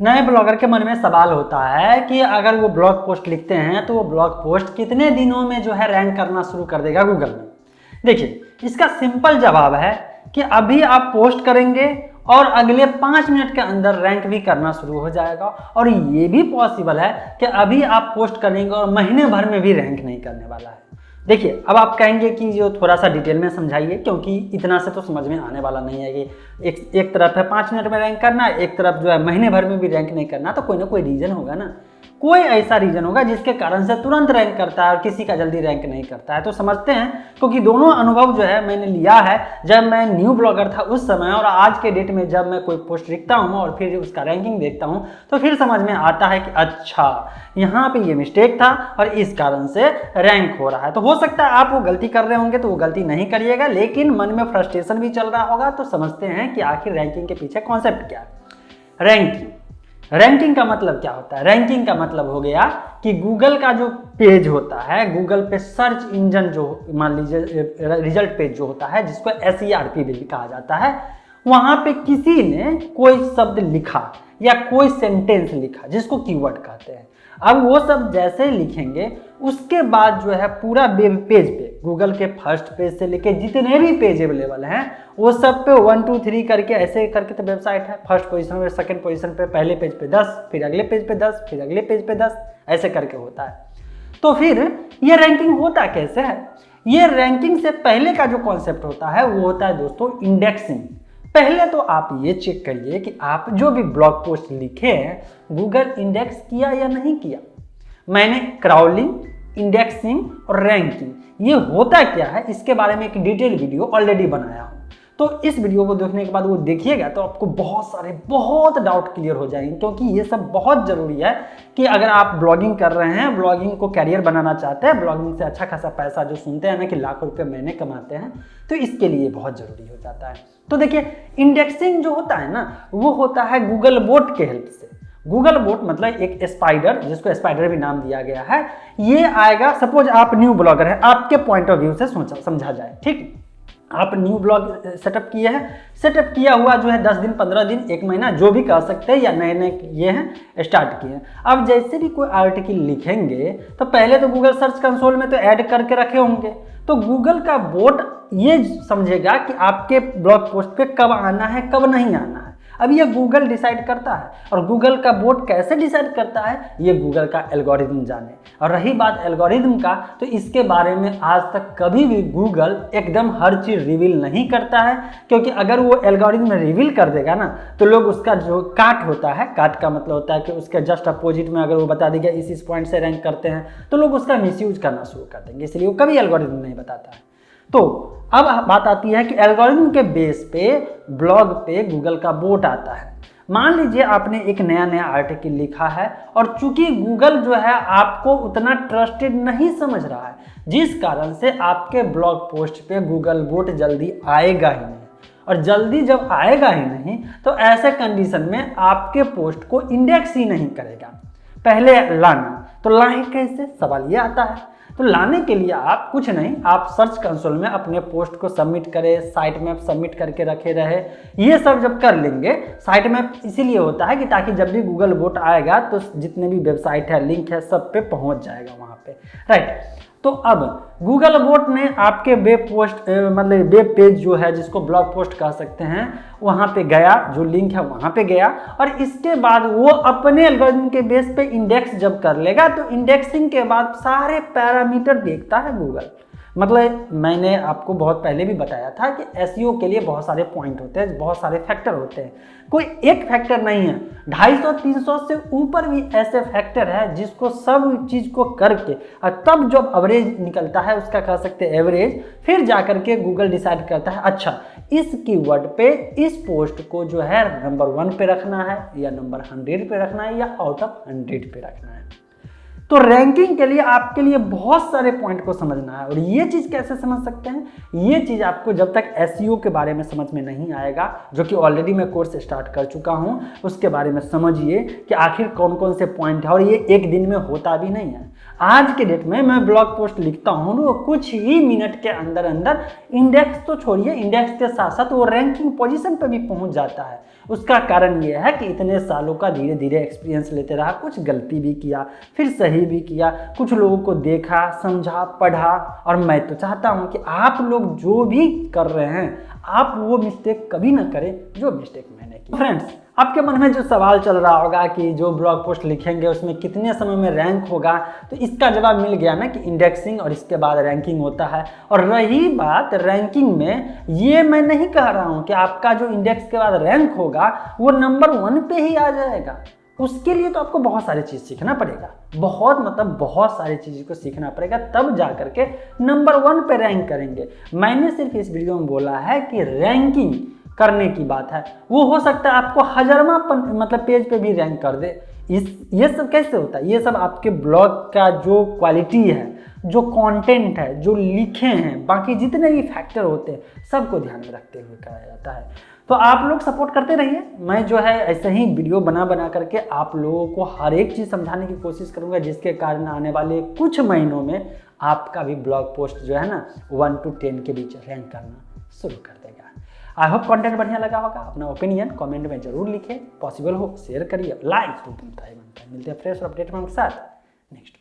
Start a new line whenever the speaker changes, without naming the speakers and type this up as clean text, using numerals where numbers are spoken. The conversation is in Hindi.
नए ब्लॉगर के मन में सवाल होता है कि अगर वो ब्लॉग पोस्ट लिखते हैं तो वो ब्लॉग पोस्ट कितने दिनों में जो है रैंक करना शुरू कर देगा गूगल में। देखिए, इसका सिंपल जवाब है कि अभी आप पोस्ट करेंगे और अगले 5 मिनट के अंदर रैंक भी करना शुरू हो जाएगा। और ये भी पॉसिबल है कि अभी आप पोस्ट करेंगे और महीने भर में भी रैंक नहीं करने वाला है। देखिए, अब आप कहेंगे कि जो थोड़ा सा डिटेल में समझाइए, क्योंकि इतना से तो समझ में आने वाला नहीं है कि एक तरफ है 5 मिनट में रैंक करना, एक तरफ जो है महीने भर में भी रैंक नहीं करना। तो कोई ना कोई रीज़न होगा ना, कोई ऐसा रीजन होगा जिसके कारण से तुरंत रैंक करता है और किसी का जल्दी रैंक नहीं करता है। तो समझते हैं, क्योंकि दोनों अनुभव जो है मैंने लिया है जब मैं न्यू ब्लॉगर था उस समय, और आज के डेट में जब मैं कोई पोस्ट लिखता हूँ और फिर उसका रैंकिंग देखता हूँ तो फिर समझ में आता है कि अच्छा, यहाँ पे ये मिस्टेक था और इस कारण से रैंक हो रहा है। तो हो सकता है आप वो गलती कर रहे होंगे तो वो गलती नहीं करिएगा, लेकिन मन में फ्रस्ट्रेशन भी चल रहा होगा। तो समझते हैं कि आखिर रैंकिंग के पीछे कॉन्सेप्ट क्या है। रैंकिंग का मतलब क्या होता है? रैंकिंग का मतलब हो गया कि गूगल का जो पेज होता है, गूगल पे सर्च इंजन जो मान लीजिए रिजल्ट पेज जो होता है, जिसको SERP भी कहा जाता है, वहां पे किसी ने कोई शब्द लिखा या कोई सेंटेंस लिखा जिसको कीवर्ड कहते हैं। अब वो सब जैसे लिखेंगे उसके बाद जो है पूरा वेब पेज पे, गूगल के फर्स्ट पेज से लेके जितने भी पेज अवेलेबल हैं वो सब पे 1 2 3 करके ऐसे करके तो वेबसाइट है। फर्स्ट पोजीशन पे, सेकंड पोजीशन पे, पहले पेज पे 10, फिर अगले पेज पे 10, फिर अगले पेज पे 10, ऐसे करके होता है। तो फिर ये रैंकिंग होता कैसे है? ये रैंकिंग से पहले का जो कॉन्सेप्ट होता है वो होता है दोस्तों इंडेक्सिंग। पहले तो आप ये चेक करिए कि आप जो भी ब्लॉग पोस्ट लिखे हैं गूगल इंडेक्स किया या नहीं किया। मैंने क्राउलिंग, इंडेक्सिंग और रैंकिंग ये होता क्या है इसके बारे में एक डिटेल वीडियो ऑलरेडी बनाया हूँ। तो इस वीडियो को देखने के बाद वो देखिएगा तो आपको बहुत डाउट क्लियर हो जाएंगे, क्योंकि ये सब बहुत ज़रूरी है कि अगर आप ब्लॉगिंग कर रहे हैं, ब्लॉगिंग को कैरियर बनाना चाहते हैं, ब्लॉगिंग से अच्छा खासा पैसा जो सुनते हैं ना कि लाखों रुपये महीने कमाते हैं, तो इसके लिए बहुत ज़रूरी हो जाता है। तो देखिए, इंडेक्सिंग जो होता है ना वो होता है गूगल बोट के हेल्प से। गूगल बोट मतलब एक स्पाइडर, जिसको स्पाइडर भी नाम दिया गया है। ये आएगा, सपोज आप न्यू ब्लॉगर हैं, आपके पॉइंट ऑफ व्यू से समझा जाए, ठीक। आप न्यू ब्लॉग सेटअप किए हैं, सेटअप किया हुआ जो है 10 दिन, 15 दिन, 1 महीना जो भी कर सकते हैं, या नए ये हैं स्टार्ट किए हैं। अब जैसे भी कोई आर्टिकल लिखेंगे तो पहले तो गूगल सर्च कंसोल में तो ऐड करके रखे होंगे। तो गूगल का बोट ये समझेगा कि आपके ब्लॉग पोस्ट पे कब आना है, कब नहीं आना है। अब ये गूगल डिसाइड करता है। और गूगल का बोट कैसे डिसाइड करता है? ये गूगल का एल्गोरिथम जाने। और रही बात एल्गोरिथम का, तो इसके बारे में आज तक कभी भी गूगल एकदम हर चीज़ रिवील नहीं करता है, क्योंकि अगर वो एल्गोरिथम रिवील कर देगा ना तो लोग उसका जो काट होता है, काट का मतलब होता है कि उसके जस्ट अपोजिट में अगर वो बता देगा इस पॉइंट से रैंक करते हैं, तो लोग उसका मिसयूज करना शुरू कर देंगे। इसलिए वो कभी एल्गोरिथम नहीं बताता है। तो अब बात आती है कि एल्गोरिथम के बेस पे ब्लॉग पे गूगल का बोट आता है। मान लीजिए आपने एक नया आर्टिकल लिखा है और चूंकि गूगल जो है आपको उतना ट्रस्टेड नहीं समझ रहा है, जिस कारण से आपके ब्लॉग पोस्ट पे गूगल बोट जल्दी आएगा ही नहीं। और जल्दी जब आएगा ही नहीं तो ऐसे कंडीशन में आपके पोस्ट को इंडेक्स ही नहीं करेगा। पहले लाना, तो लाए कैसे, सवाल ये आता है। तो लाने के लिए आप कुछ नहीं, आप सर्च कंसोल में अपने पोस्ट को सबमिट करें, साइट मैप सबमिट करके रखे रहे। ये सब जब कर लेंगे, साइट मैप इसीलिए होता है कि ताकि जब भी गूगल बोट आएगा तो जितने भी वेबसाइट है, लिंक है, सब पे पहुंच जाएगा वहाँ पे, राइट। तो अब गूगल बोट ने आपके वेब पोस्ट मतलब वेब पेज जो है, जिसको ब्लॉग पोस्ट कह सकते हैं, वहाँ पे गया, जो लिंक है वहाँ पे गया, और इसके बाद वो अपने एल्गोरिथम के बेस पे इंडेक्स जब कर लेगा तो इंडेक्सिंग के बाद सारे पैरामीटर देखता है गूगल। मतलब मैंने आपको बहुत पहले भी बताया था कि एसईओ के लिए बहुत सारे पॉइंट होते हैं, बहुत सारे फैक्टर होते हैं, कोई एक फैक्टर नहीं है। 250-300 से ऊपर भी ऐसे फैक्टर है जिसको सब चीज़ को करके और तब जब एवरेज निकलता है, उसका कह सकते हैं एवरेज, फिर जाकर के गूगल डिसाइड करता है अच्छा इस कीवर्ड पे इस पोस्ट को जो है नंबर 1 पे रखना है, या नंबर 100 पे रखना है, या आउट ऑफ 100 पे रखना है। तो रैंकिंग के लिए आपके लिए बहुत सारे पॉइंट को समझना है। और ये चीज़ कैसे समझ सकते हैं, ये चीज़ आपको जब तक एसईओ के बारे में समझ में नहीं आएगा, जो कि ऑलरेडी मैं कोर्स स्टार्ट कर चुका हूँ, उसके बारे में समझिए कि आखिर कौन कौन से पॉइंट है। और ये एक दिन में होता भी नहीं है। आज के डेट में मैं ब्लॉग पोस्ट लिखता हूँ वो कुछ ही मिनट के अंदर अंदर इंडेक्स तो छोड़िए, इंडेक्स के साथ साथ वो रैंकिंग पोजीशन पे भी पहुंच जाता है। उसका कारण ये है कि इतने सालों का धीरे धीरे एक्सपीरियंस लेते रहा, कुछ गलती भी किया, फिर सही भी किया, कुछ लोगों को देखा, समझा, पढ़ा। और मैं तो चाहता हूँ कि आप लोग जो भी कर रहे हैं आप वो मिस्टेक कभी ना करें जो मिस्टेक मैंने की। फ्रेंड्स, आपके मन में जो सवाल चल रहा होगा कि जो ब्लॉग पोस्ट लिखेंगे उसमें कितने समय में रैंक होगा, तो इसका जवाब मिल गया ना कि इंडेक्सिंग और इसके बाद रैंकिंग होता है। और रही बात रैंकिंग में, ये मैं नहीं कह रहा हूं कि आपका जो इंडेक्स के बाद रैंक होगा वो नंबर 1 पे ही आ जाएगा। उसके लिए तो आपको बहुत सारी चीज़ सीखना पड़ेगा, बहुत सारी चीज़ों को सीखना पड़ेगा, तब जा करके नंबर 1 पे रैंक करेंगे। मैंने सिर्फ इस वीडियो में बोला है कि रैंकिंग करने की बात है, वो हो सकता है आपको 1000वां पेज पे भी रैंक कर दे। ये सब कैसे होता है? ये सब आपके ब्लॉग का जो क्वालिटी है, जो कंटेंट है, जो लिखे हैं, बाकी जितने भी फैक्टर होते हैं सबको ध्यान में रखते हुए कहा जाता है। तो आप लोग सपोर्ट करते रहिए। मैं जो है ऐसे ही वीडियो बना करके आप लोगों को हर एक चीज़ समझाने की कोशिश करूंगा, जिसके कारण आने वाले कुछ महीनों में आपका भी ब्लॉग पोस्ट जो है ना 1 से 10 के बीच रैंक करना शुरू कर देगा। आई होप कंटेंट बढ़िया लगा होगा। अपना ओपिनियन कमेंट में जरूर लिखें, पॉसिबल हो शेयर करिए, लाइक तो बनता है। मिलते हैं फ्रेश और अपडेट के साथ नेक्स्ट।